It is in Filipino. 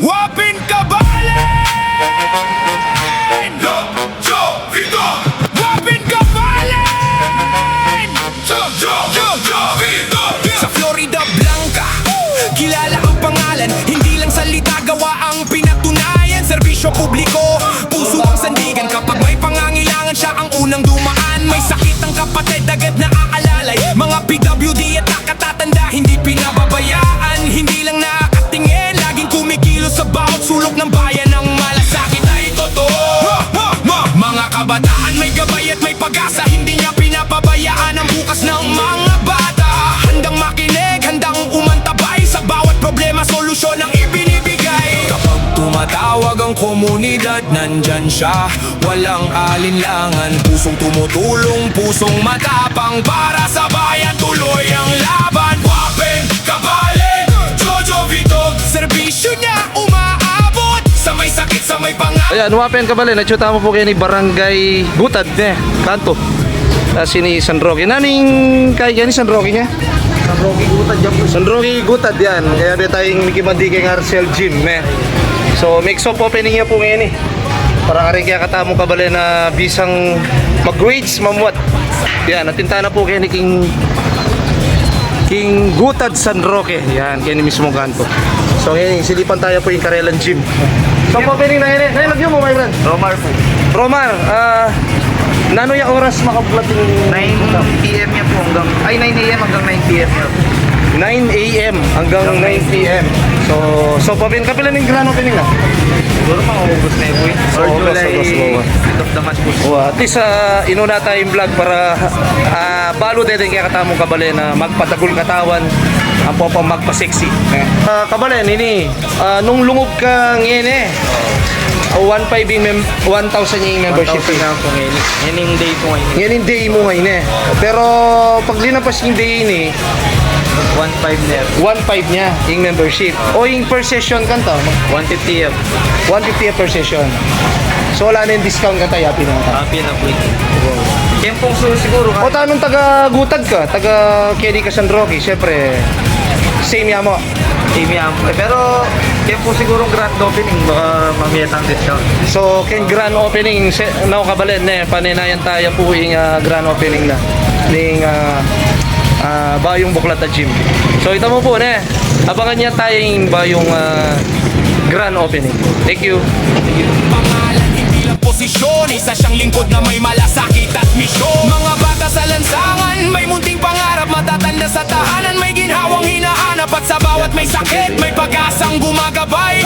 Wapin Kabalen! Vito! Wapin Kabalen! Vito! Sa Florida Blanca, kilala ang pangalan. Hindi lang salita, gawa ang pinatunayan. Serbisyo publiko, puso ang sandigan. Kapag may pangangailangan, siya ang unang dumaan. May sakit ang kapatid, agad na aalalay. Mga PWD at nakatatanda, hindi pinababayaan. Hindi lang nakakatingin, laging kumikilos sa bawat sulok ng bayan. Ang malasakit ay totoo. Mga kabataan may gabay at may pag-asa. Hindi niya pinapabayaan ang bukas ng mga bata. Handang makinig, handang umantabay. Sa bawat problema, solusyon ang ibinibigay. Kapag tumatawag ang komunidad, nandyan siya, walang alinlangan. Pusong tumutulong, pusong matapang. Para sa bayan, tuloy ang laban. Wapin Kabalen, Jojo Vito. Serbisyo niya umaabot sa may sakit, sa may pangalan. Ayan, Wapin Kabalen, natsyuta mo po kayo ni Barangay Gutad, kanto. Sini San Roque. Naning kay gani San Roque niya? San Roque Gutad dyan po. San Roque Gutad yan. Kaya di tayong Mickey Mandiking Arcel Gym, So, mix up opening niya po ngayon Para ka rin kaya katamong Kabalen na bisang mag-weights, mamuat. Yan, natinta na po kayo ni King Gutad San Roque. Yan, kaya ni mismo kanto. So, ngayon, silipan tayo po yung Karelan Gym. So, opening na ngayon. Ngayon, lagyan mo, my friend. Romar po. Romar, nano yung oras makaplating 9 PM niya po hanggang, 9 AM hanggang 9 PM niya. 9 AM hanggang 9 PM. So kapilan ng grand opening na? Siguro mga August na po eh. Or August, July, August. end of the month po. At least inuna tayong vlog para balo din kaya katamong Kabalen na magpatagol katawan ang popang magpa-sexy. Kabalen, nung lungog ka ngayon 1,500 yung 1,000 yung membership 1,000 na po ngayon. Yan yung day po ngayon. Yan yung day mo ngayon Pero pag linapas yung day ini 1,500 na yan. 1,500 niya yung membership. O yung per session kanto? 150 yan. 150 per session. So wala na yung discount ka tayo, happy naman ka. Happy na po ito. Kempong siguro O tanong taga Gutad ka, taga Kenny ka San Roque, syempre same ya mo. Team yan. Pero kempong siguro grand opening. Baka mamiyat ang discount. So ken grand opening now Kabalen paninayan tayo po yung grand opening na ning Bayong Buklata Gym. So ito mo po abangan niya tayong Bayong grand opening. Thank you. Pangalan, hindi lang posisyon. Isa siyang lingkod na may malasakit at misyon. Mga bata sa lansangan, may munting pangarap. Matatanda sa tahanan, may ginhawang hinahanap. At sa bawat may sakit, may pag-asang gumagabay.